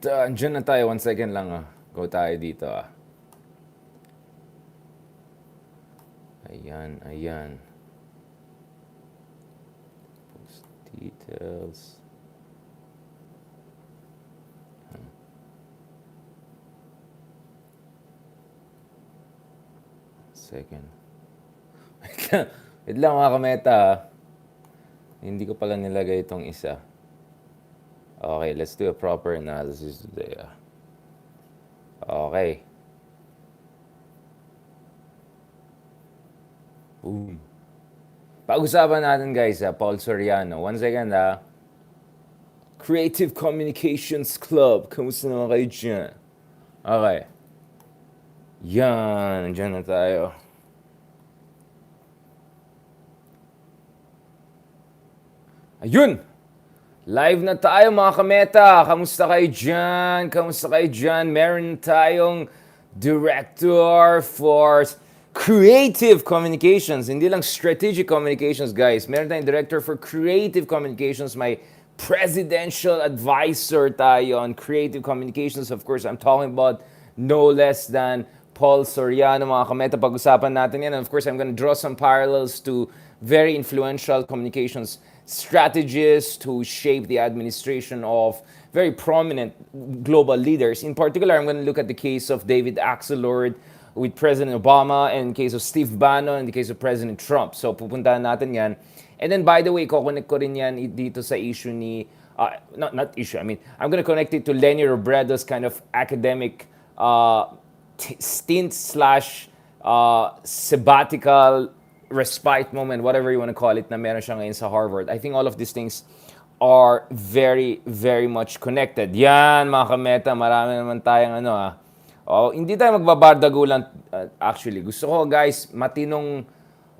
Alright, andyan na tayo. 1 second lang. Go tayo dito. Ayan, ayan. Post details. Second. Wait lang mga kameta. Hindi ko pala nilagay itong isa. Okay, let's do a proper analysis today. Okay. Boom. Pag-usapan natin guys, Paul Soriano. 1 second Creative Communications Club. Kamusta naman kayo dyan? Okay. Yan, dyan na tayo. Ayun! Live na tayo mga kameta. Kamusta kayo dyan? Kamusta kayo dyan? Meron tayong Director for Creative Communications. Hindi lang Strategic Communications, guys. Meron tayong Director for Creative Communications. May Presidential Advisor tayo on Creative Communications. Of course, I'm talking about no less than Paul Soriano, mga kameta. Pag-usapan natin yan. And of course, I'm gonna draw some parallels to very influential communications strategists who shape the administration of very prominent global leaders. In particular, I'm going to look at the case of David Axelrod with President Obama and the case of Steve Bannon and the case of President Trump. So pupuntahan natin yan. And then by the way, ko-connect ko rin yan dito sa issue ni, not issue, I mean, I'm going to connect it to Lenny Robredo's kind of academic stint slash sabbatical respite moment, whatever you want to call it, na meron siya ngayon sa Harvard. I think all of these things are very, very much connected. Yan, mga kameta, marami naman tayong hindi tayo magbabardagulan. Actually, gusto ko, guys, matinong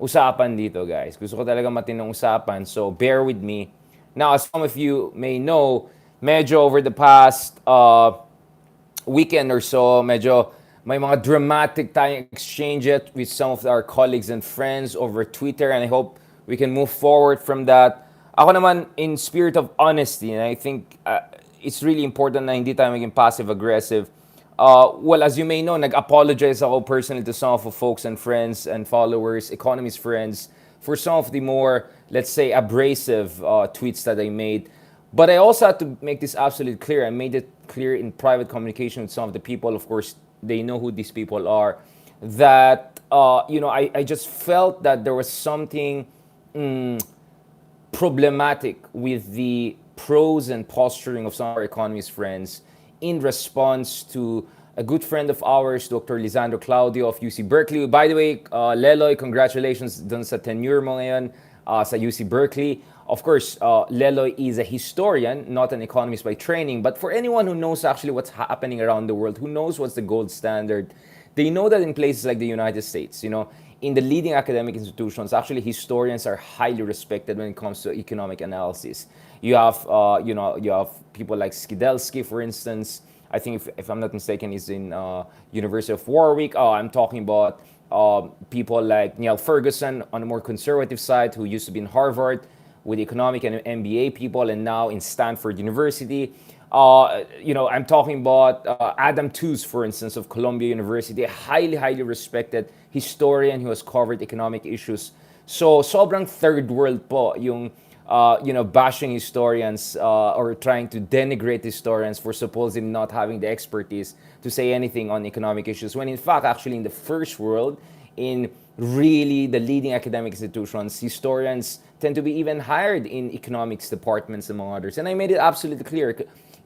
usapan dito, guys. Gusto ko talaga matinong usapan, so bear with me. Now, as some of you may know, medyo over the past weekend or so, medyo may mga dramatic tayong exchange with some of our colleagues and friends over Twitter, and I hope we can move forward from that. Ako naman, in spirit of honesty, and I think it's really important na hindi tayo maging passive-aggressive. Well, as you may know, nag-apologize ako personally to some of the folks and friends and followers, economist friends, for some of the more, let's say, abrasive tweets that I made. But I also had to make this absolutely clear. I made it clear in private communication with some of the people, of course, they know who these people are, that, I just felt that there was something problematic with the prose and posturing of some of our economist friends in response to a good friend of ours, Dr. Lisandro Claudio of UC Berkeley. By the way, Leloy, congratulations dun sa tenure mo ngayon sa UC Berkeley. Of course, Leloy is a historian, not an economist by training. But for anyone who knows actually what's happening around the world, who knows what's the gold standard, they know that in places like the United States, in the leading academic institutions, actually historians are highly respected when it comes to economic analysis. You have, you have people like Skidelsky, for instance. I think, if I'm not mistaken, he's in University of Warwick. I'm talking about people like Neil Ferguson on the more conservative side, who used to be in Harvard with economic and MBA people, and now in Stanford University. I'm talking about Adam Tooze, for instance, of Columbia University, a highly, highly respected historian who has covered economic issues. So, sobrang third world po yung, bashing historians or trying to denigrate historians for supposedly not having the expertise to say anything on economic issues, when in fact, actually, in the first world, in really the leading academic institutions, historians tend to be even hired in economics departments, among others. And I made it absolutely clear.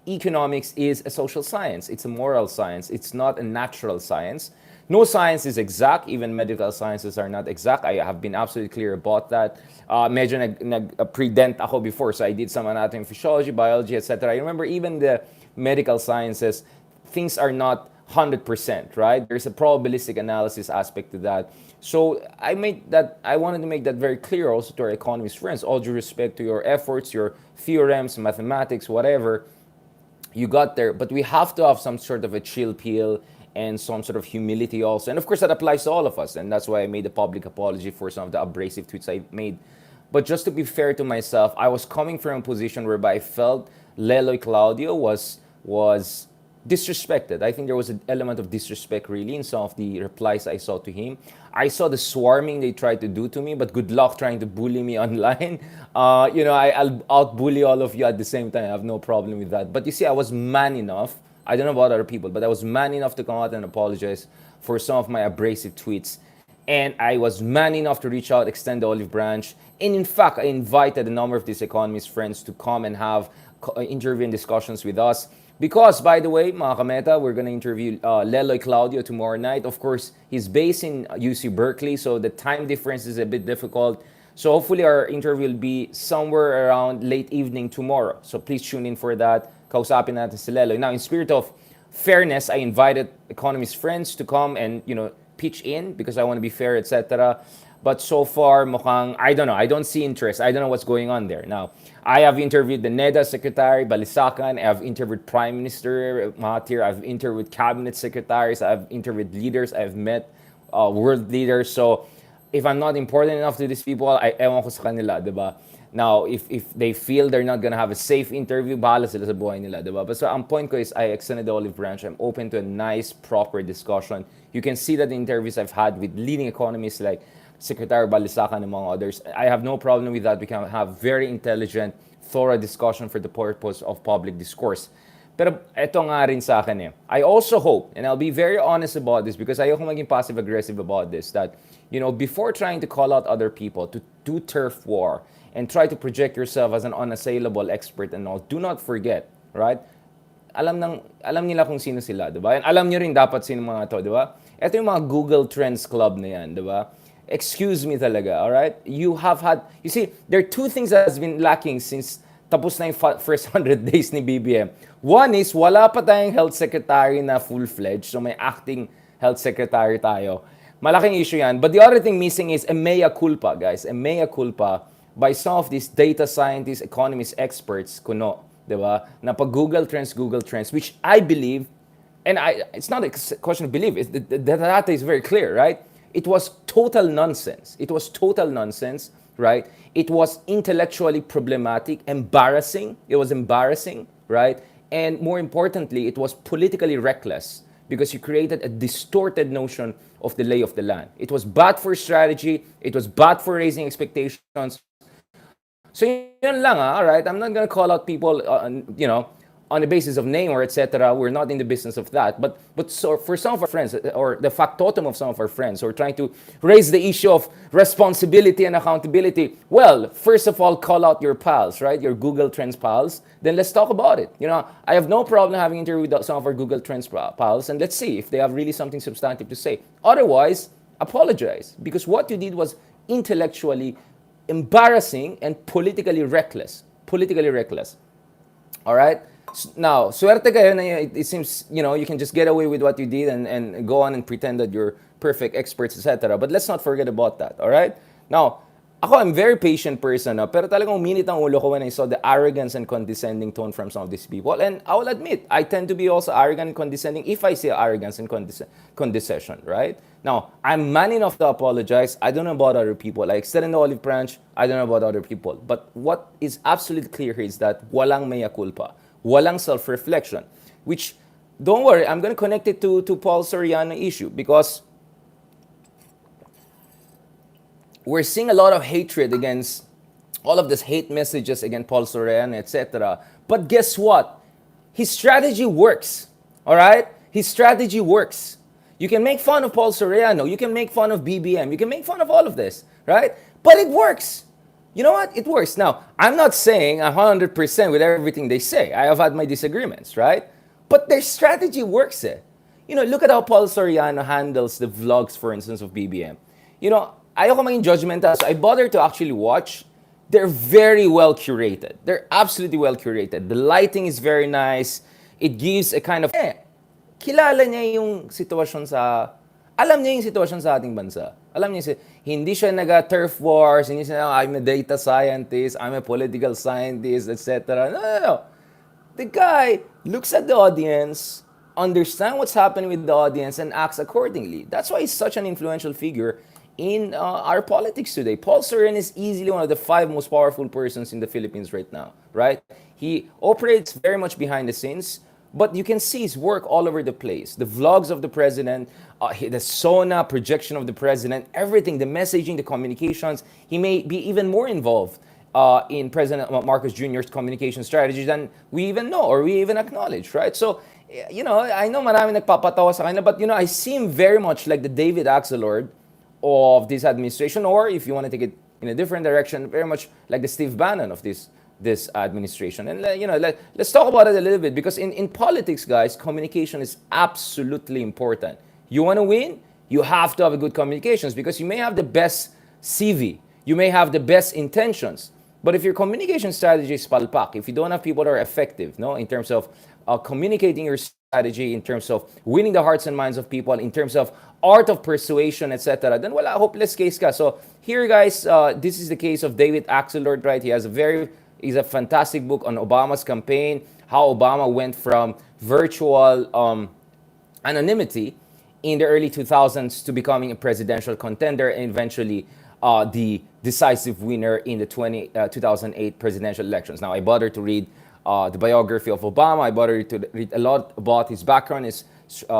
Economics is a social science. It's a moral science. It's not a natural science. No science is exact. Even medical sciences are not exact. I have been absolutely clear about that. Medyo nag-predent ako before. So I did some anatomy, physiology, biology, etc. I remember even the medical sciences, things are not 100%, right? There's a probabilistic analysis aspect to that. So I wanted to make that very clear also to our economist friends. All due respect to your efforts, your theorems, mathematics, whatever, you got there. But we have to have some sort of a chill pill and some sort of humility also. And of course, that applies to all of us. And that's why I made a public apology for some of the abrasive tweets I made. But just to be fair to myself, I was coming from a position whereby I felt Leloy Claudio was was disrespected. I think there was an element of disrespect really in some of the replies I saw to him. I saw the swarming they tried to do to me, but good luck trying to bully me online. I'll out bully all of you at the same time. I have no problem with that. But you see, I was man enough. I don't know about other people, but I was man enough to come out and apologize for some of my abrasive tweets. And I was man enough to reach out, extend the olive branch. And in fact, I invited a number of these economist friends to come and have interview and discussions with us. Because, by the way, mga kameta, we're going to interview Leloy Claudio tomorrow night. Of course, he's based in UC Berkeley, so the time difference is a bit difficult. So hopefully our interview will be somewhere around late evening tomorrow. So please tune in for that. Kausapin natin si Leloy. Now, in spirit of fairness, I invited economist friends to come and, pitch in because I want to be fair, etc. But so far, mukhang, I don't know. I don't see interest. I don't know what's going on there. Now, I have interviewed the NEDA Secretary, Balisacan. I have interviewed Prime Minister Mahathir. I've interviewed cabinet secretaries. I've interviewed leaders. I've met world leaders. So, if I'm not important enough to these people, ewan ko sa kanila, diba? Now, if they feel they're not gonna have a safe interview, bahala sila sa buhay nila, diba? But so, ang point ko is, I extended the olive branch. I'm open to a nice, proper discussion. You can see that the interviews I've had with leading economists like Secretary Balisacan, among others, I have no problem with that. We can have very intelligent, thorough discussion for the purpose of public discourse. Pero eto nga rin sa akin eh. I also hope, and I'll be very honest about this because ayoko maging passive-aggressive about this, that, before trying to call out other people, to do turf war, and try to project yourself as an unassailable expert and all, do not forget, right? Alam nila kung sino sila, di ba? And alam niyo rin dapat sino mga to, di ba? Ito yung mga Google Trends Club na yan, di ba? Excuse me talaga, all right? You see, there are two things that has been lacking since tapos na yung first 100 days ni BBM. One is, wala pa tayong health secretary na full-fledged, so may acting health secretary tayo. Malaking issue yan. But the other thing missing is a mea culpa, guys. A mea culpa by some of these data scientists, economists, experts, kuno, di ba? Na pag Google Trends, which I believe, and it's not a question of belief, the data is very clear, right? It was total nonsense. Right? It was intellectually problematic, embarrassing. It was embarrassing, right? And more importantly, it was politically reckless because you created a distorted notion of the lay of the land. It was bad for strategy. It was bad for raising expectations. So yun lang, all right? I'm not gonna call out people, on the basis of name or etc. We're not in the business of that. But so for some of our friends, or the factotum of some of our friends who are trying to raise the issue of responsibility and accountability, well, first of all, call out your pals, right? Your Google Trends pals. Then let's talk about it. I have no problem having interviewed some of our Google Trends pals, and let's see if they have really something substantive to say. Otherwise, apologize, because what you did was intellectually embarrassing and politically reckless. All right? Now, suerte kayo na it seems, you can just get away with what you did and go on and pretend that you're perfect experts, etc. But let's not forget about that, all right? Now, I'm a very patient person, pero talagang uminit ang ulo ko when I saw the arrogance and condescending tone from some of these people. And I will admit, I tend to be also arrogant and condescending if I see arrogance and condescension, right? Now, I'm man enough to apologize. I don't know about other people. I extended the olive branch. I don't know about other people. But what is absolutely clear here is that walang mea culpa. Walang self-reflection, which, don't worry, I'm going to connect it to Paul Soriano issue because we're seeing a lot of hatred against all of these hate messages against Paul Soriano, etc. But guess what? His strategy works, all right? His strategy works. You can make fun of Paul Soriano, you can make fun of BBM, you can make fun of all of this, right? But it works. You know what? It works. Now, I'm not saying 100% with everything they say. I have had my disagreements, right? But their strategy works. Look at how Paul Soriano handles the vlogs, for instance, of BBM. Ayoko maging judgmental, so I bother to actually watch. They're very well curated. They're absolutely well curated. The lighting is very nice. It gives a kind of, kilala niya yung sitwasyon alam niya yung sitwasyon sa ating bansa. Alam niya, hindi siya turf wars, hindi siya, I'm a data scientist, I'm a political scientist, etc. No. The guy looks at the audience, understands what's happening with the audience, and acts accordingly. That's why he's such an influential figure in our politics today. Paul Soriano is easily one of the 5 most powerful persons in the Philippines right now, right? He operates very much behind the scenes, But you can see his work all over the place. The vlogs of the president, the Sona projection of the president, everything, the messaging, the communications. He may be even more involved in President Marcos Jr.'s communication strategy than we even know or we even acknowledge, right? So, I know marami nagpapatawa sa kanya, but, I see him very much like the David Axelrod of this administration, or if you want to take it in a different direction, very much like the Steve Bannon of this administration. And let's talk about it a little bit, because in politics, guys, communication is absolutely important. You want to win, you have to have a good communications, because you may have the best CV, you may have the best intentions, but if your communication strategy is palpak, if you don't have people that are effective, no, in terms of communicating your strategy, in terms of winning the hearts and minds of people, in terms of art of persuasion, etc., then wala, hopeless case ka. So here, guys, this is the case of David Axelrod, right? He's a fantastic book on Obama's campaign, how Obama went from virtual anonymity in the early 2000s to becoming a presidential contender and eventually the decisive winner in the 2008 presidential elections. Now, I bothered to read the biography of Obama. I bothered to read a lot about his background, his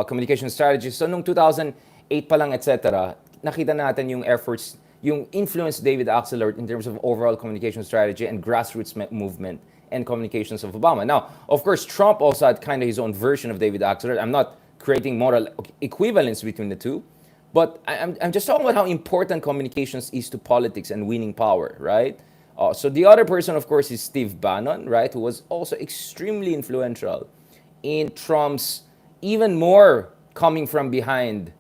communication strategies. So, noong 2008 pa lang, etc., nakita natin yung efforts, yung influence David Axelrod in terms of overall communication strategy and grassroots movement and communications of Obama. Now, of course, Trump also had kind of his own version of David Axelrod. I'm not creating moral equivalence between the two, but I'm just talking about how important communications is to politics and winning power, right? So the other person, of course, is Steve Bannon, right, who was also extremely influential in Trump's even more coming from behind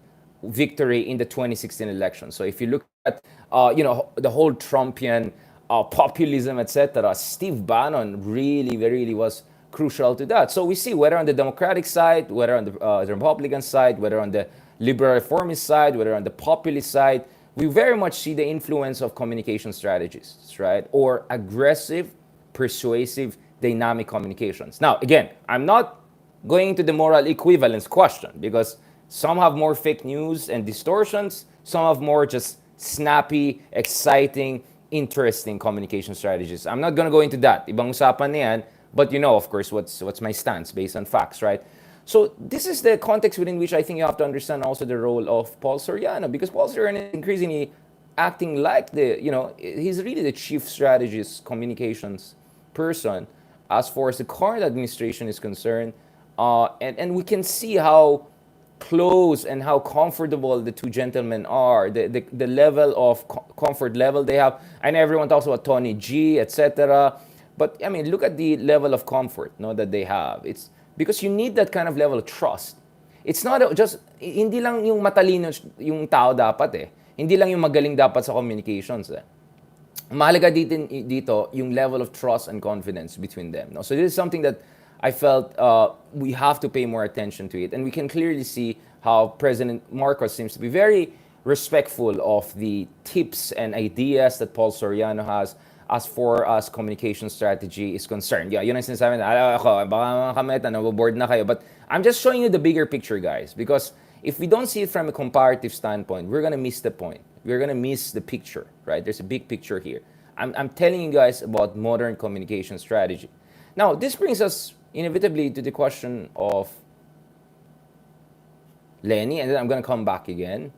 victory in the 2016 election. So if you look at the whole Trumpian populism, etc., Steve Bannon really was crucial to that. So we see whether on the Democratic side, whether on the Republican side, whether on the liberal reformist side, whether on the populist side, we very much see the influence of communication strategists, right? Or aggressive, persuasive, dynamic communications. Now, again, I'm not going into the moral equivalence question, because some have more fake news and distortions, some have more just snappy, exciting, interesting communication strategies. I'm not going to go into that. Ibang usapan na yan, but of course, what's my stance based on facts, right? So this is the context within which I think you have to understand also the role of Paul Soriano, because Paul Soriano is increasingly acting like he's really the chief strategist, communications person as far as the current administration is concerned. And we can see how close and how comfortable the two gentlemen are, the level of comfort level they have. And everyone talks about Tony G, etc. But I mean, look at the level of comfort that they have. It's because you need that kind of level of trust. It's not just, hindi lang yung matalino yung tao dapat eh. Hindi lang yung magaling dapat sa communications eh. Mahalaga dito yung level of trust and confidence between them. No? So this is something that I felt we have to pay more attention to it. And we can clearly see how President Marcos seems to be very respectful of the tips and ideas that Paul Soriano has as far as communication strategy is concerned. Yeah, yun ang sinasabi na, ako, baka makameta, naboboard na kayo. But I'm just showing you the bigger picture, guys. Because if we don't see it from a comparative standpoint, we're going to miss the point. We're going to miss the picture, right? There's a big picture here. I'm telling you guys about modern communication strategy. Now, this brings us inevitably to the question of Lenny, and then I'm going to come back again.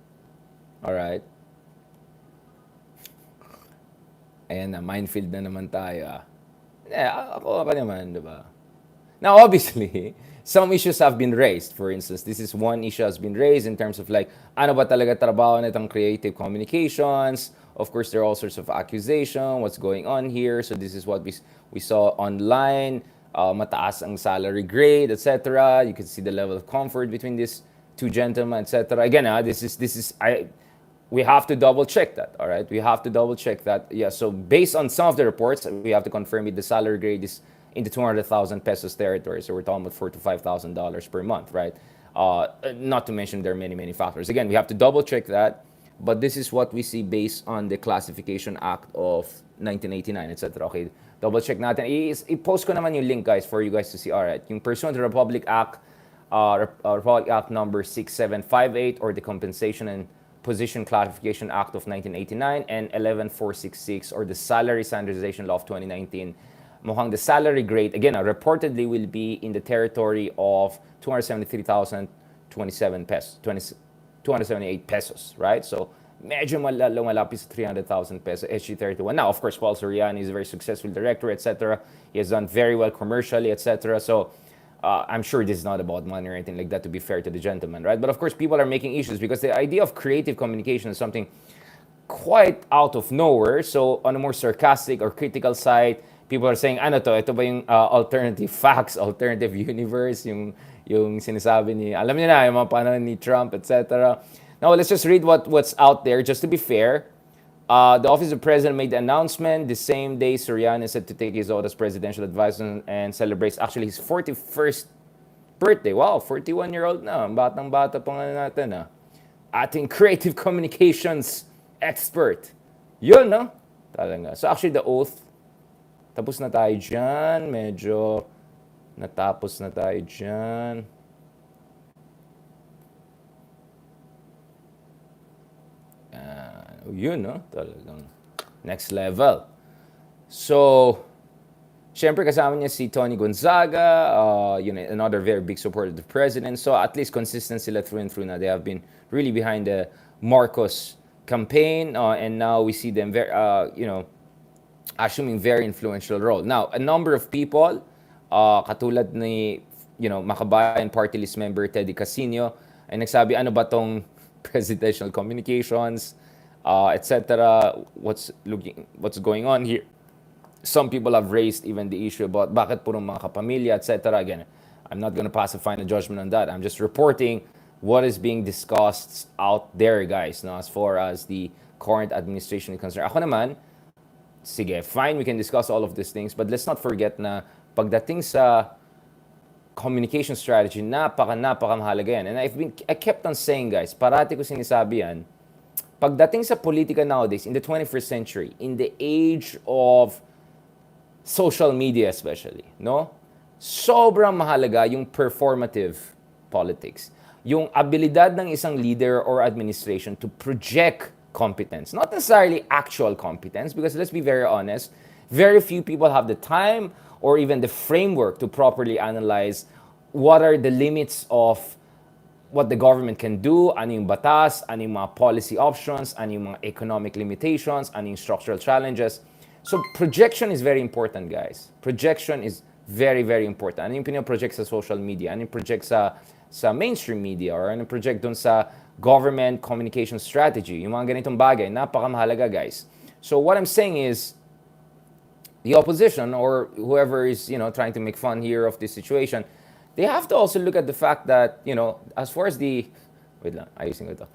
All right. Ayan na, minefield na naman tayo. Ako pa naman, diba? Now, obviously, some issues have been raised. For instance, this is one issue has been raised in terms of like, ano ba talaga trabaho nitong creative communications? Of course, there are all sorts of accusations. What's going on here? So this is what we saw online. Mataas ang salary grade, etc. You can see the level of comfort between these two gentlemen, etc. Again, we have to double check that, all right? We have to double check that. Yeah, so based on some of the reports, we have to confirm it, the salary grade is in the 200,000 pesos territory. So we're talking about $4,000 to $5,000 per month, right? Not to mention there are many factors. Again, we have to double check that. But this is what we see based on the Classification Act of 1989, etc. Okay, double check natin. I-post ko naman yung link, guys, for you guys to see. All right, yung Pursuant to Republic Act, Republic Act number 6758, or the Compensation and Position Classification Act of 1989, and 11466, or the Salary Standardization Law of 2019, mukhang the salary grade, again, reportedly will be in the territory of 273,027 pesos, 278 pesos, right? So, medyo lumalapit sa 300,000 pesos, SG31. Now, of course, Paul Soriano is a very successful director, etc. He has done very well commercially, etc. So, I'm sure this is not about money or anything like that, to be fair to the gentleman, right? But of course, people are making issues because the idea of creative communication is something quite out of nowhere. So, on a more sarcastic or critical side, people are saying, ano to, ito ba yung alternative facts, alternative universe, yung sinasabi ni, alam niyo na, yung mga panahon ni Trump, etc. Now, let's just read what's out there, just to be fair. The Office of the President made the announcement the same day Soriano is set to take his oath as presidential advisor and celebrates actually his 41st birthday. Wow, 41-year-old na. Batang-bata pa nga natin, ah. Ating creative communications expert. Yun, no? Talaga. So actually, the oath, tapos na tayo dyan. Medyo natapos na tayo dyan. Yun, no? Talagang next level. So, syempre kasama niya si Tony Gonzaga, another very big supporter of the president. So, at least consistent sila through and through na. They have been really behind the Marcos campaign, and now we see them very, assuming very influential role. Now, a number of people, katulad ni, Makabayan Party List member Teddy Casino, ay nagsabi, ano ba tong presidential communications, etc. What's going on here? Some people have raised even the issue about bakit puro mga kapamilya, etc. Again, I'm not going to pass a final judgment on that. I'm just reporting what is being discussed out there, guys, no, as far as the current administration is concerned. Ako naman, sige, fine, we can discuss all of these things, but let's not forget na pagdating sa communication strategy, napaka-mahalaga yan. And I kept on saying, guys, parati ko sinasabi yan, pagdating sa politika nowadays, in the 21st century, in the age of social media especially, no? Sobrang mahalaga yung performative politics. Yung abilidad ng isang leader or administration to project competence. Not necessarily actual competence, because let's be very honest, very few people have the time or even the framework to properly analyze what are the limits of what the government can do, ano yung batas, ano yung mga policy options, ano yung mga economic limitations, ano yung structural challenges. So projection is very important, guys. Projection is very, very important. Ano yung pinaproject sa social media, ano yung project sa mainstream media, or ano yung project dun sa government communication strategy. Yung mga ganitong bagay, napakamahalaga, guys. So what I'm saying is, the opposition or whoever is, trying to make fun here of this situation, they have to also look at the fact that, as far as the, wait lang, ayusin ko ito.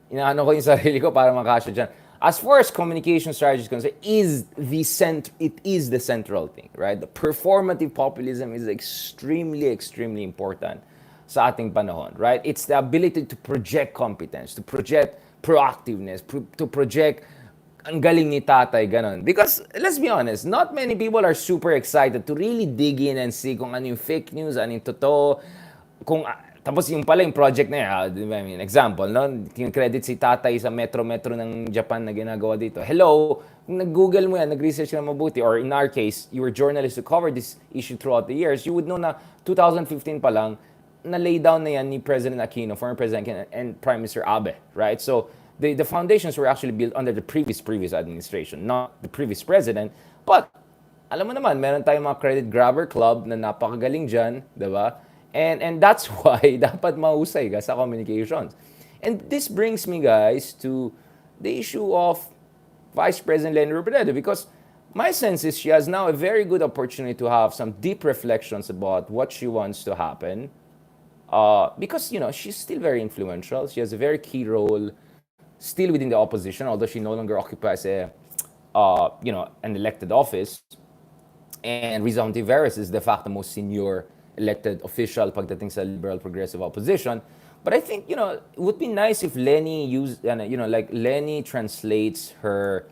Inaano ko yung sarili ko para makasya dyan. As far as communication strategy is concerned, it is the central thing, right? The performative populism is extremely, extremely important sa ating panahon, right? It's the ability to project competence, to project proactiveness, to project ang galing ni tatay, ganon. Because, let's be honest, not many people are super excited to really dig in and see kung ano yung fake news, ano yung totoo. Tapos yung pala yung project na yan, example, no? Credit si tatay sa metro ng Japan na ginagawa dito. Hello, kung nag-google mo yan, nag-research na mabuti, or in our case, you were journalists who covered this issue throughout the years, you would know na 2015 pa lang, na-lay down na yan ni President Aquino, former President Aquino, and Prime Minister Abe, right? So, the foundations were actually built under the previous administration, not the previous president. But, alam mo naman, meron tayong mga credit grabber club na napakagaling dyan, di ba? And that's why dapat mahusay ka sa communications. And this brings me, guys, to the issue of Vice President Leni Robredo, because my sense is she has now a very good opportunity to have some deep reflections about what she wants to happen. Because, she's still very influential. She has a very key role still within the opposition, although she no longer occupies an elected office. And Riza Hontiveros is de facto most senior elected official pagdating sa liberal progressive opposition. But I think, it would be nice if Leni Leni translates her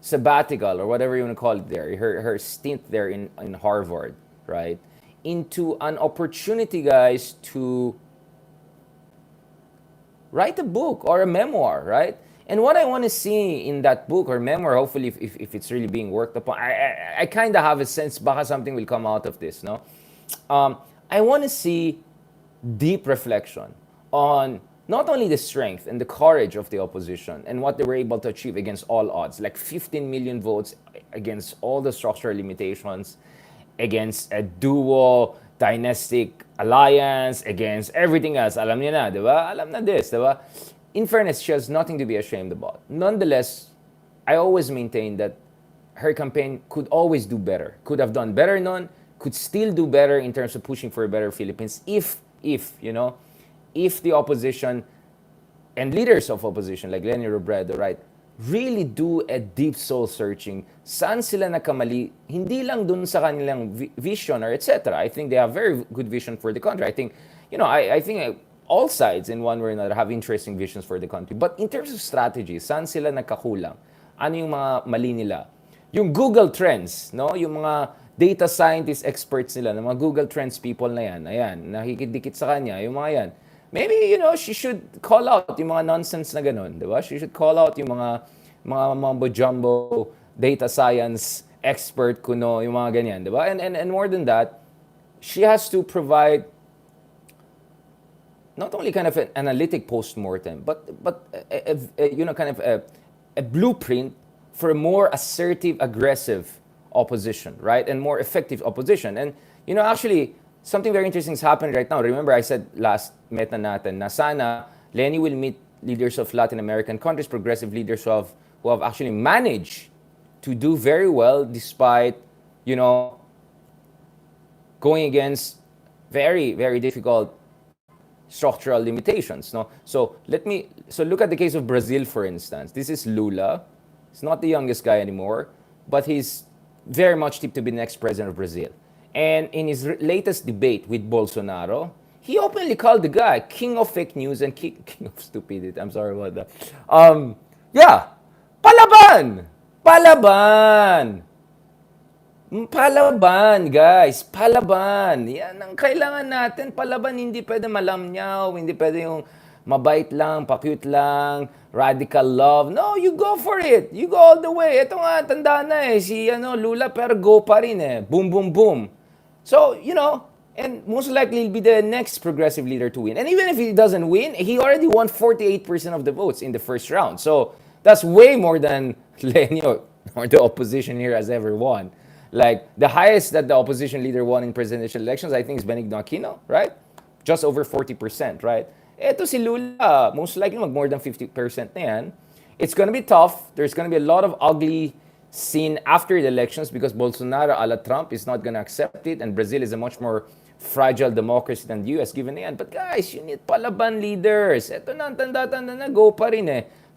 sabbatical, or whatever you want to call it there, her stint there in Harvard, right, into an opportunity, guys, to write a book or a memoir, right? And what I want to see in that book or memoir, hopefully, if it's really being worked upon, I kind of have a sense baka something will come out of this, no? I want to see deep reflection on not only the strength and the courage of the opposition and what they were able to achieve against all odds, like 15 million votes against all the structural limitations, against a duo dynastic alliance, against everything else. Alam niya na, di ba? Alam na this, di ba? In fairness, she has nothing to be ashamed about. Nonetheless, I always maintain that her campaign could always do better, could have done better none, could still do better in terms of pushing for a better Philippines if the opposition and leaders of opposition like Leni Robredo, right, really do a deep soul searching. Saan sila nakamali? Hindi lang dun sa kanilang vision or etc. I think they have very good vision for the country. I think, I think all sides in one way or another have interesting visions for the country. But in terms of strategy, saan sila nagkakulang? Ano yung mga mali nila? Yung Google Trends, no? Yung mga data scientist experts nila, ng mga Google Trends people na yan, ayan, nakikidikit sa kanya, yung mga yan. Maybe, she should call out yung mga nonsense na ganun, di ba? She should call out yung mga mambo-jumbo data science expert kuno, yung mga ganyan, di ba? And more than that, she has to provide not only kind of an analytic post-mortem, but kind of a blueprint for a more assertive, aggressive opposition, right? And more effective opposition. And, actually, something very interesting is happening right now. Remember, I said last meta natin na sana Leni will meet leaders of Latin American countries, progressive leaders who have actually managed to do very well despite, going against very, very difficult structural limitations. No? So look at the case of Brazil, for instance. This is Lula. He's not the youngest guy anymore, but he's very much tipped to be the next president of Brazil. And in his latest debate with Bolsonaro, he openly called the guy king of fake news and king of stupidity. I'm sorry about that. Yeah, palaban! Palaban! Palaban, guys. Palaban. Yan ang kailangan natin. Palaban, hindi pwede malamnyaw. Hindi pwede yung mabait lang, pa-cute lang, radical love. No, you go for it. You go all the way. Ito nga, tanda na si Lula, pero go pa rin Boom, boom, boom. So, and most likely he'll be the next progressive leader to win. And even if he doesn't win, he already won 48% of the votes in the first round. So, that's way more than Lenny or the opposition here has ever won. Like, the highest that the opposition leader won in presidential elections, I think, is Benigno Aquino, right? Just over 40%, right? Eto si Lula, most likely more than 50% na yan. It's gonna be tough. There's gonna be a lot of ugly scene after the elections because Bolsonaro a la Trump is not gonna accept it, and Brazil is a much more fragile democracy than the US given na yan. But guys, you need palaban leaders. Eto na, tanda-tanda na, go pa rin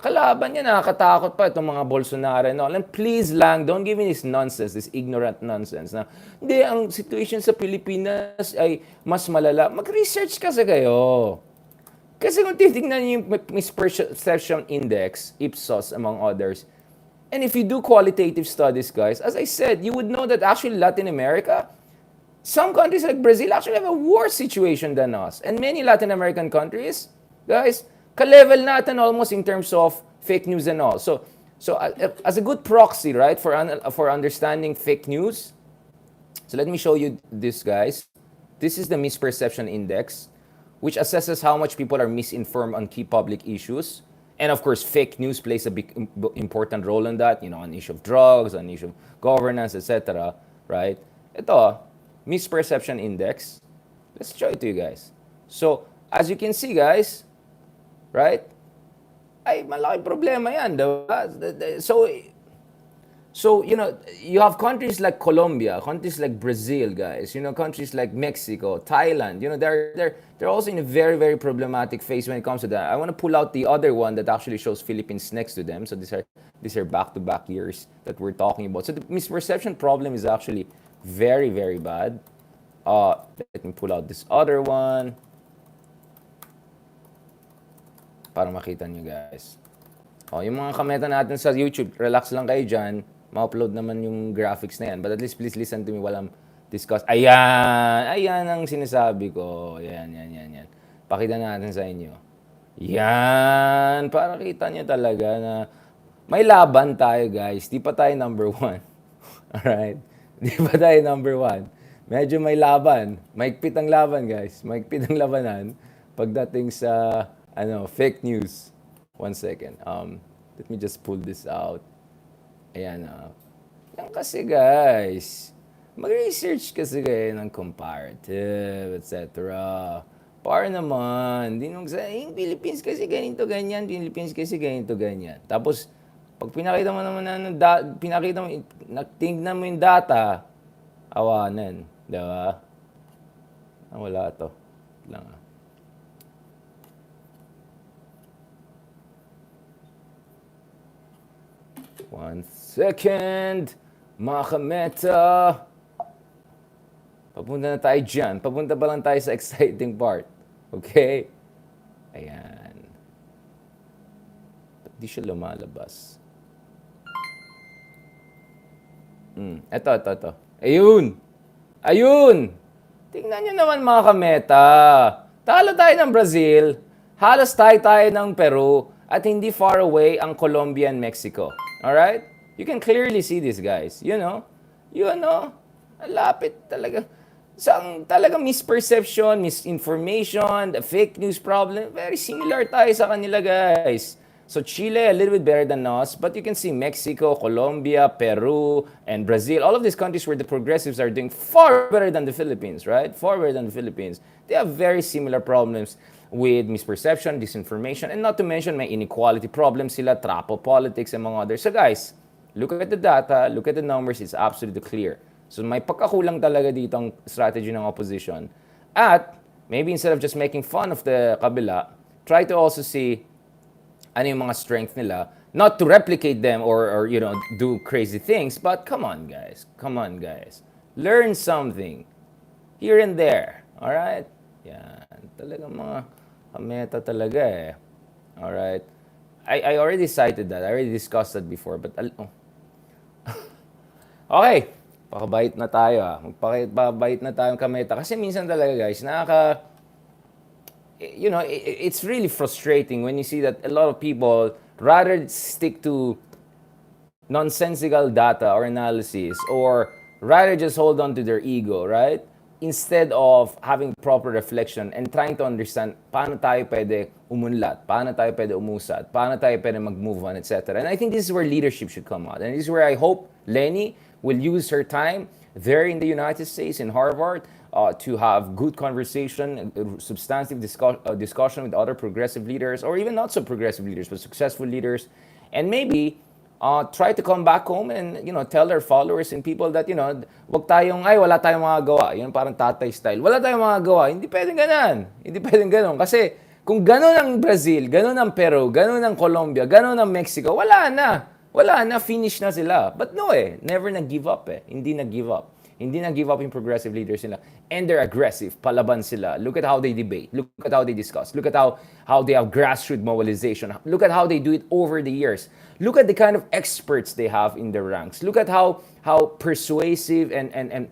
Kalaban niya, nakakatakot pa itong mga Bolsonaro and all. And please lang, don't give me this nonsense, this ignorant nonsense na, hindi, ang situation sa Pilipinas ay mas malala. Mag-research kasi kayo. Kasi kung titignan niyo yung misperception index, Ipsos, among others, and if you do qualitative studies, guys, as I said, you would know that actually Latin America, some countries like Brazil actually have a worse situation than us. And many Latin American countries, guys, ka-level natin almost in terms of fake news and all. So as a good proxy, right, for understanding fake news, so let me show you this, guys. This is the misperception index, which assesses how much people are misinformed on key public issues. And of course, fake news plays a big important role in that, on issue of drugs, on issue of governance, etc. Right? Ito, misperception index. Let's show it to you guys. So, as you can see, guys, right? Ay, malaking problema yan, diba? So, you have countries like Colombia, countries like Brazil, guys, countries like Mexico, Thailand, they're also in a very, very problematic phase when it comes to that. I want to pull out the other one that actually shows Philippines next to them. So these are back-to-back years that we're talking about. So the misperception problem is actually very, very bad. Let me pull out this other one para makita nyo, guys. Yung mga kameta natin sa YouTube, relax lang kayo dyan. Ma-upload naman yung graphics na yan. But at least, please listen to me while I'm discuss. Ayan ang sinasabi ko. Yan. Pakita natin sa inyo. Yan, para kita niyo talaga na may laban tayo guys. Di pa tayo number one. Alright? Di pa tayo number one. Medyo may laban. Maigpit ang laban guys. Maigpit ang labanan pagdating sa fake news. One second. Let me just pull this out. Ayan. Yan kasi guys. Mag-research kasi kayo ng comparative, etc. Para naman, di nung sa, Philippines kasi ganito, ganyan, Philippines kasi ganito, ganyan. Tapos, pag pinakita mo naman pinakita mo, tingnan mo yung data, awanan, di ba? Wala to. Lang ah. One second, mga kameta. Papunta na tayo dyan. Papunta pa lang tayo sa exciting part. Okay? Ayan. Ba't di siya lumalabas? Ito. Ayun! Ayun! Tingnan nyo naman mga kameta. Talo tayo ng Brazil. Halos tayo ng Peru. At hindi far away ang Colombia and Mexico. Alright? You can clearly see this, guys. You know? Lapit talaga. Talagang misperception, misinformation, the fake news problem, very similar tayo sa kanila, guys. So Chile, a little bit better than us, but you can see Mexico, Colombia, Peru, and Brazil, all of these countries where the progressives are doing far better than the Philippines, right? Far better than the Philippines. They have very similar problems with misperception, disinformation, and not to mention may inequality problems sila, trapo politics, and mga others. So guys, look at the data, look at the numbers, it's absolutely clear. So may pagkakulang talaga dito ang strategy ng opposition. At maybe instead of just making fun of the kabila, try to also see ano yung mga strength nila. Not to replicate them or do crazy things, but come on guys. Learn something. Here and there. Alright? Yan. Talagang mga meta talaga eh. Alright? I already cited that. I already discussed that before. But, okay. Pakabait na tayo Pakabait na tayong kameta. Kasi minsan talaga guys, it's really frustrating when you see that a lot of people rather stick to nonsensical data or analysis or rather just hold on to their ego, right? Instead of having proper reflection and trying to understand paano tayo pwede umunlad, paano tayo pwede umusad, paano tayo pwede mag-move on, etc. And I think this is where leadership should come out. And this is where I hope Lenny will use her time there in the United States, in Harvard, to have good conversation, substantive discussion with other progressive leaders, or even not so progressive leaders, but successful leaders, and maybe try to come back home and tell their followers and people that wag tayong wala tayong magagawa. Yun parang tatay style. Wala tayong magagawa. Hindi pwedeng ganun. Hindi pwedeng ganun kasi kung ganun ang Brazil, ganun ang Peru, ganun ang Colombia, ganun ang Mexico, wala na, finish na sila. But no never nag-give up Hindi nag-give up. Hindi nag-give up yung progressive leaders nila. And they're aggressive, palaban sila. Look at how they debate. Look at how they discuss. Look at how they have grassroots mobilization. Look at how they do it over the years. Look at the kind of experts they have in their ranks. Look at how persuasive and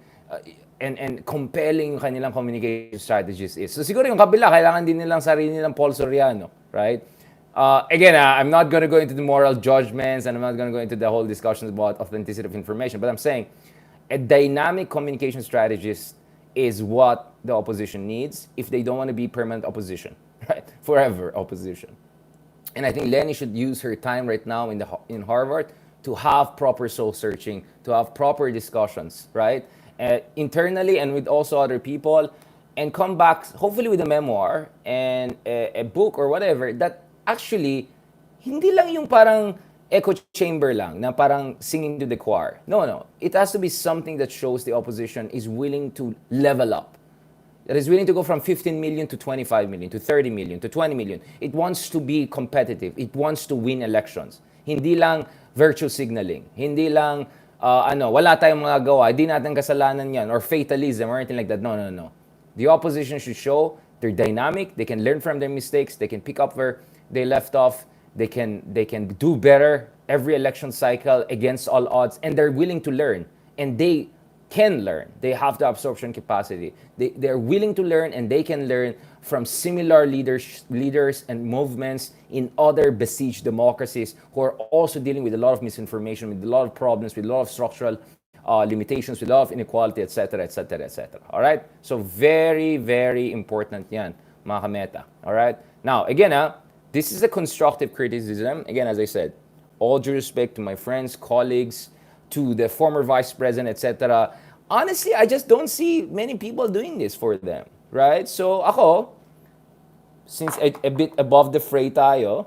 compelling yung kanilang communication strategies is. So siguro yung kabila, kailangan din nilang sarili nilang Paul Soriano, right? Again, I'm not going to go into the moral judgments and I'm not going to go into the whole discussions about authenticity of information, but I'm saying a dynamic communication strategist is what the opposition needs if they don't want to be permanent opposition, right? Forever opposition. And I think Lenny should use her time right now in Harvard to have proper soul searching, to have proper discussions, right? Internally and with also other people, and come back hopefully with a memoir and a book or whatever that actually hindi lang yung parang echo chamber lang na parang singing to the choir. No. It has to be something that shows the opposition is willing to level up. That is willing to go from 15 million to 25 million, to 30 million, to 20 million. It wants to be competitive. It wants to win elections. Hindi lang virtue signaling. Hindi lang, wala tayong magagawa, hindi natin kasalanan yan, or fatalism, or anything like that. No. The opposition should show they're dynamic, they can learn from their mistakes, they can pick up where they left off, they can do better every election cycle against all odds, and they're willing to learn. And they can learn. They have the absorption capacity. They're willing to learn, and they can learn from similar leaders and movements in other besieged democracies who are also dealing with a lot of misinformation, with a lot of problems, with a lot of structural limitations, with a lot of inequality, etc., etc., etc. All right? So very, very important yan, mga kameta. All right? Now, again, this is a constructive criticism. Again, as I said, all due respect to my friends, colleagues, to the former vice president, etc. Honestly, I just don't see many people doing this for them, right? So ako, since a bit above the fray tayo,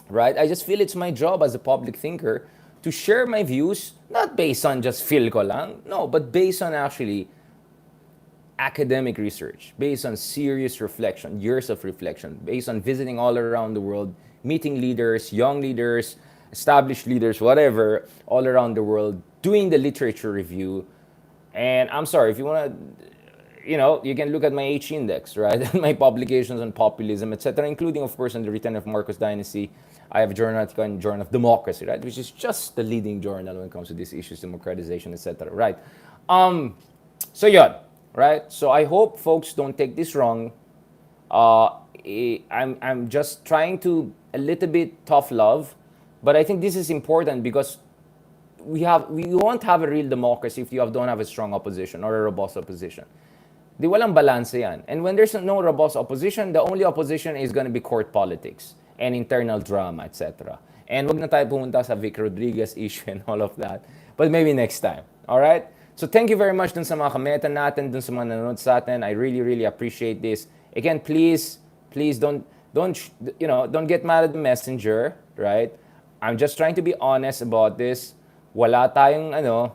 right? I just feel it's my job as a public thinker to share my views, not based on just feel ko lang, no, but based on actually academic research, based on serious reflection, years of reflection, based on visiting all around the world, meeting leaders, young leaders, established leaders, whatever, all around the world, doing the literature review. And I'm sorry, if you want to, you can look at my H index, right? My publications on populism, etc., including, of course, on the return of Marcos Dynasty. I have a journal article in Journal of Democracy, right? Which is just the leading journal when it comes to these issues, democratization, etc., right? So yun, right? So I hope folks don't take this wrong. I'm just trying to a little bit tough love, but I think this is important because we won't have a real democracy if you don't have a strong opposition or a robust opposition. Di walang balance yan. And when there's no robust opposition, the only opposition is going to be court politics and internal drama, etc. And wag na tayo pumunta sa Vic Rodriguez issue and all of that. But maybe next time. All right? So thank you very much dun sa mga kameta natin, dun sa mga nanonood sa atin. I really, really appreciate this. Again, please don't get mad at the messenger, right? I'm just trying to be honest about this. Wala tayong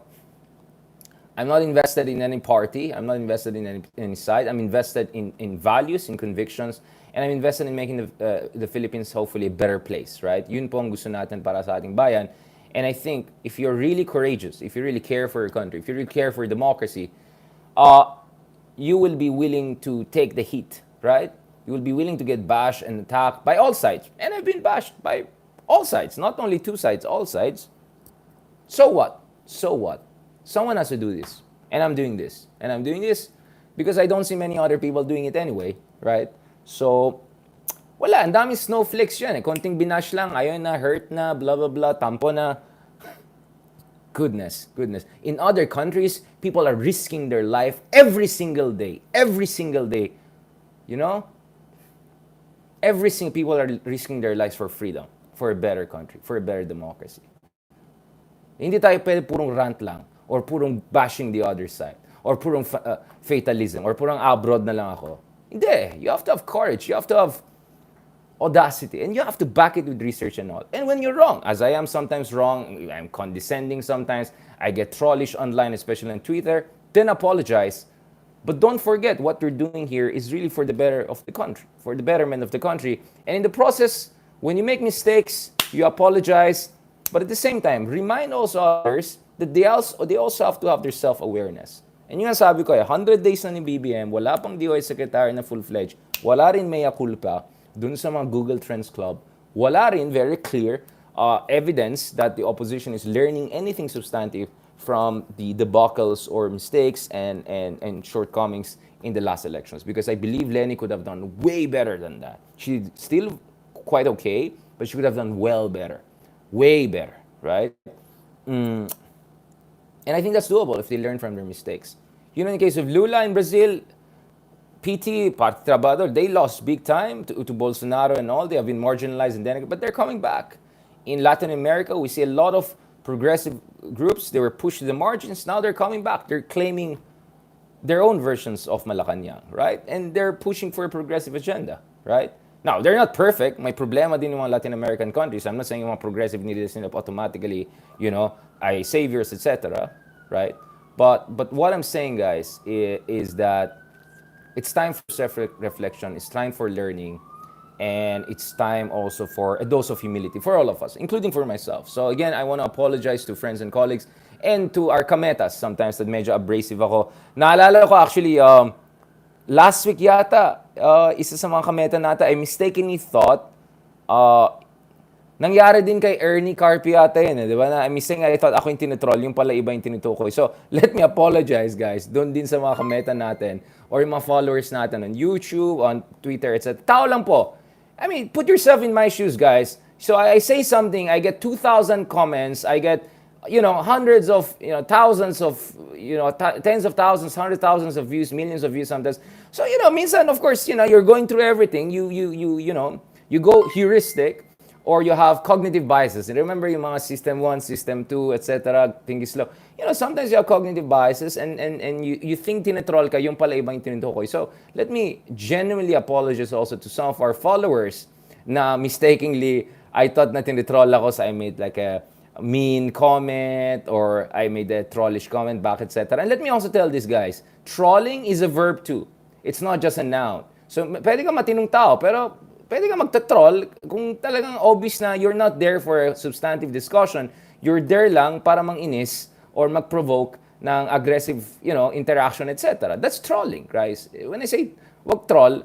I'm not invested in any party. I'm not invested in any side. I'm invested in values, in convictions, and I'm invested in making the Philippines hopefully a better place, right? Yun po ang gusto natin para sa ating bayan. And I think if you're really courageous, if you really care for your country, if you really care for democracy, you will be willing to take the heat, right? You will be willing to get bashed and attacked by all sides. And I've been bashed by all sides, not only two sides, all sides. So what? So what? Someone has to do this. And I'm doing this. And I'm doing this because I don't see many other people doing it anyway, right? So, wala. Ang daming snowflakes yan. Konting binash lang. Ayaw na, hurt na, blah, blah, blah, tampo na. Goodness. In other countries, people are risking their life every single day. Every single day. You know? People are risking their lives for freedom, for a better country, for a better democracy. Hindi tayo pwede purong rant lang, or purong bashing the other side, or purong fatalism, or purong abroad na lang ako. Hindi. You have to have courage. You have to have audacity. And you have to back it with research and all. And when you're wrong, as I am sometimes wrong, I'm condescending sometimes, I get trollish online, especially on Twitter, then apologize. But don't forget, what you're doing here is really for the better of the country, for the betterment of the country. And in the process, when you make mistakes, you apologize. But at the same time, remind also others that they also have to have their self-awareness. And yung sabi ko, 100 days na ni BBM, wala pang DOI secretary na full-fledged, wala rin mea culpa dun sa mga Google Trends Club, wala rin very clear evidence that the opposition is learning anything substantive from the debacles or mistakes and shortcomings in the last elections. Because I believe Lenny could have done way better than that. She's still quite okay, but she could have done well better. Way better, right? And I think that's doable if they learn from their mistakes. You know, in the case of Lula in Brazil, PT, Partido Trabajador, they lost big time to Bolsonaro and all. They have been marginalized and denigrated, but they're coming back. In Latin America, we see a lot of progressive groups. They were pushed to the margins. Now they're coming back. They're claiming their own versions of Malacanang, right? And they're pushing for a progressive agenda, right? Now, they're not perfect. May problema din yung mga Latin American countries. I'm not saying yung mga progressive nila automatically, ay saviors, etc., right? But what I'm saying, guys, is that it's time for self-reflection. It's time for learning. And it's time also for a dose of humility for all of us, including for myself. So again, I want to apologize to friends and colleagues and to our kametas sometimes that medyo abrasive ako. Naalala ko actually, last week yata, isa sa mga kameta nata, I mistakenly thought Nangyari din kay Ernie Carpio ata yun, di ba? Na, I thought ako yung tinitroll, yung pala iba yung tinutukoy. So, let me apologize, guys. Doon din sa mga kameta natin or yung mga followers natin on YouTube, on Twitter, etc. Tao lang po. I mean, put yourself in my shoes, guys. So, I say something, I get 2,000 comments, I get, hundreds of, thousands of, tens of thousands, hundred thousands of views, millions of views sometimes. So, minsan, of course, you're going through everything. You go heuristic, or you have cognitive biases. And remember yung mga system 1, system 2, etc. Think slow. Sometimes you have cognitive biases and you think tinatroll ka, yung pala ibang tinutukoy. So, let me genuinely apologize also to some of our followers na mistakenly, I thought na tinitroll ako, so I made like a mean comment or I made a trollish comment back, etc. And let me also tell this, guys, trolling is a verb too. It's not just a noun. So, pwede ka matinong tao, pero pwede ka magta-troll kung talagang obvious na you're not there for a substantive discussion. You're there lang para manginis or mag-provoke ng aggressive, interaction, etc. That's trolling, guys. When I say wag troll,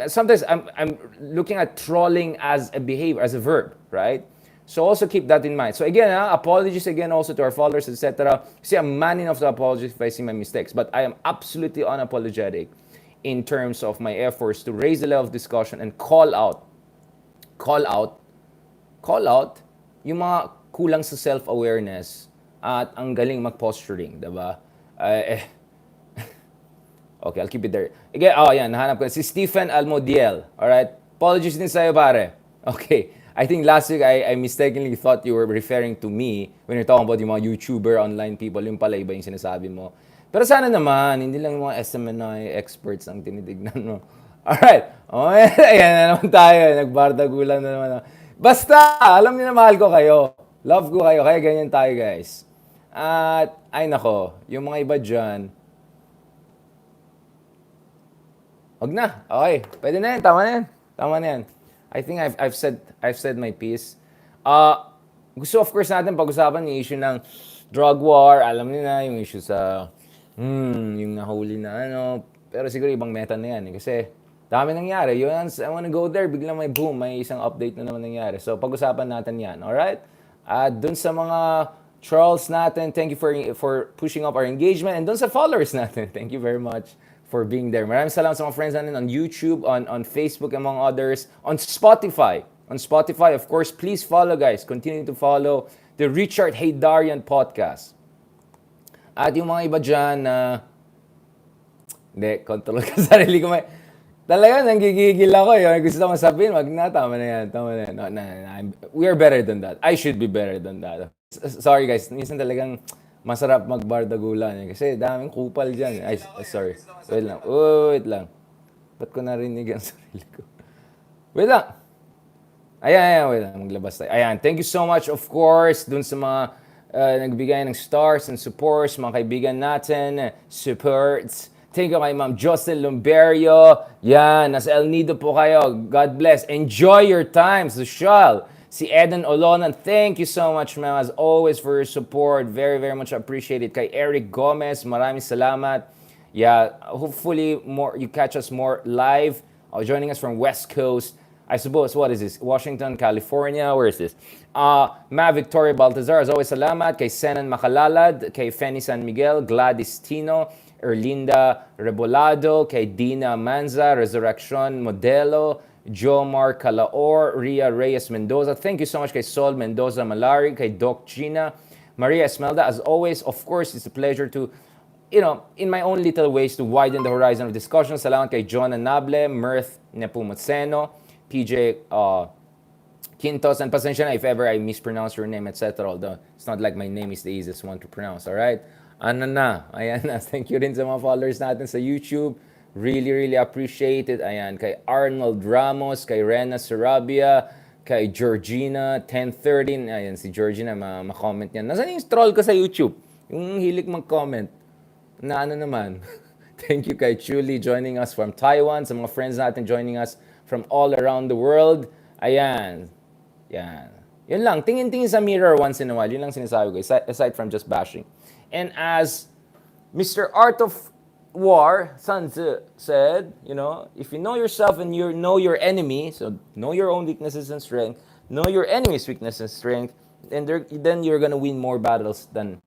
sometimes I'm looking at trolling as a behavior, as a verb, right? So also keep that in mind. So again, apologies again also to our followers, etc. See, I'm man enough to apologize if I see my mistakes, but I am absolutely unapologetic in terms of my efforts to raise the level of discussion and call out yung mga kulang sa self-awareness at ang galing mag-posturing, diba? Okay, I'll keep it there. Again, yan, nahanap ko. Si Stephen Almodiel, alright? Apologies din sa'yo, pare. Okay, I think last week I mistakenly thought you were referring to me when you're talking about yung mga YouTuber, online people, yung pala iba yung sinasabi mo. Pero sana naman, hindi lang yung mga SMNI experts ang tinitignan mo. Alright. Ayan na naman tayo. Nagbardagulan na naman. Basta, alam niyo na mahal ko kayo. Love ko kayo. Kaya ganyan tayo, guys. At, ay nako, yung mga iba dyan, wag na. Okay. Pwede na yan. Tama na yan. Tama na yan. I think I've said my piece. Gusto of course natin pag-usapan yung issue ng drug war. Alam niyo na yung issue sa yung nahuli na pero siguro ibang meta na yan kasi dami nangyari. I wanna go there, biglang may boom, may isang update na naman nangyari. So pag-usapan natin yan, alright? At dun sa mga trolls natin, thank you for pushing up our engagement. And dun sa followers natin, thank you very much for being there. Maraming salamat sa mga friends natin on YouTube, on Facebook, among others, on Spotify. On Spotify, of course, please follow, guys. Continue to follow the Richard Haydarian podcast. At yung mga iba dyan na hindi, control ka sarili ko. Talaga, nanggigigil ako. Yung gusto ko sabihin, wag na, tama na yan. No, we are better than that. I should be better than that. Sorry guys, minsan talagang masarap magbardagulan. Kasi daming kupal dyan. Ay, sorry. Wait lang. Ba't ko narinig ang sarili ko? Wait lang. Ayan, wait lang. Maglabas tayo. Ayan, thank you so much, of course, dun sa mga nagbigay ng stars and supports, mga kaibigan natin, supports. Thank you kay Ma'am Jocelyn Lumberio. Yan, nasa El Nido po kayo. God bless. Enjoy your time, social. Si Eden Olonan, thank you so much, ma'am, as always, for your support. Very, very much appreciated. Kay Eric Gomez, maraming salamat. Yeah, hopefully you catch us more live. Joining us from West Coast. I suppose, what is this? Washington, California? Where is this? Ma Victoria Baltazar, as always, salamat. Kay Senan Makalalad, kay Feni San Miguel, Gladys Tino, Erlinda Rebolado, kay Dina Manza, Resurrection Modelo, Jomar Calaor, Ria Reyes Mendoza. Thank you so much kay Sol Mendoza Malari, kay Doc Gina, Maria Esmelda. As always, of course, it's a pleasure to, in my own little ways, to widen the horizon of discussion. Salamat kay John Anable, Mirth Nepomuceno, PJ Quintos, and pasensya na if ever I mispronounce your name, etc. Although it's not like my name is the easiest one to pronounce, alright? Ayan na. Thank you rin sa mga followers natin sa YouTube. Really, really appreciate it. Ayan, kay Arnold Ramos, kay Rena Sarabia, kay Georgina 1013. Ayan, si Georgina, ma-comment yan. Nasaan yung troll ko sa YouTube? Yung hilig mag-comment. Na ano naman? Thank you kay Julie joining us from Taiwan. Sa mga friends natin joining us from all around the world. Ayan. Yan. Yun lang. Tingin-tingin sa mirror once in a while. Yun lang sinasabi ko. Aside from just bashing. And as Mr. Art of war, Sun Tzu said, if you know yourself and you know your enemy, so know your own weaknesses and strength, know your enemy's weakness and strength, and then you're gonna win more battles than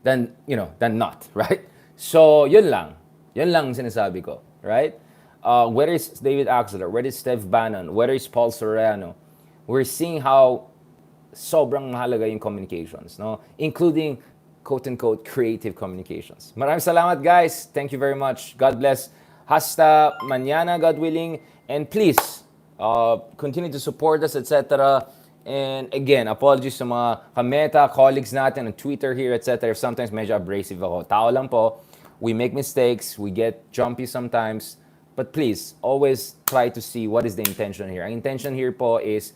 not, right? So yun lang sinasabi ko, right? Whether it's David Axler, whether it's Steve Bannon, whether it's Paul Soriano, we're seeing how sobrang mahalaga yung communications, no? Including quote-unquote creative communications. Maraming salamat, guys. Thank you very much. God bless. Hasta mañana, God willing. And please, continue to support us, etc. And again, apologies sa mga kameta, colleagues natin on Twitter here, etc. If sometimes medyo abrasive ako. Tao lang po. We make mistakes. We get jumpy sometimes. But please, always try to see what is the intention here. Ang intention here po is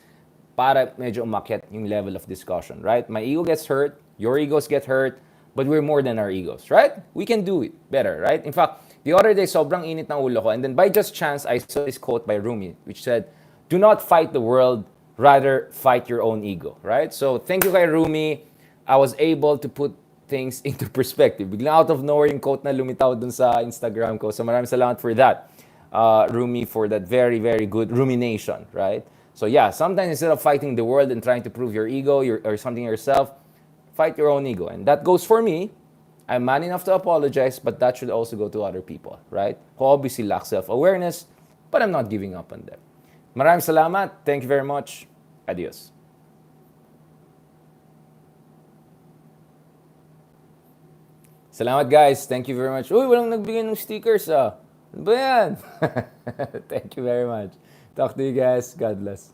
para medyo umakyat yung level of discussion, right? My ego gets hurt, your egos get hurt, but we're more than our egos, right? We can do it better, right? In fact, the other day, sobrang init ng ulo ko, and then by just chance, I saw this quote by Rumi, which said, "Do not fight the world, rather fight your own ego," right? So, thank you kay Rumi. I was able to put things into perspective. Biglang out of nowhere yung quote na lumitaw dun sa Instagram ko. So, maraming salamat for that, Rumi, for that very, very good rumination, right? So yeah, sometimes instead of fighting the world and trying to prove your ego or something yourself, fight your own ego. And that goes for me. I'm man enough to apologize, but that should also go to other people, right? Who obviously lack self-awareness, but I'm not giving up on them. Maraming salamat. Thank you very much. Adios. Salamat, guys. Thank you very much. Uy, walang nagbigay ng stickers, ah. Ano ba yan? Thank you very much. Talk to you guys. God bless.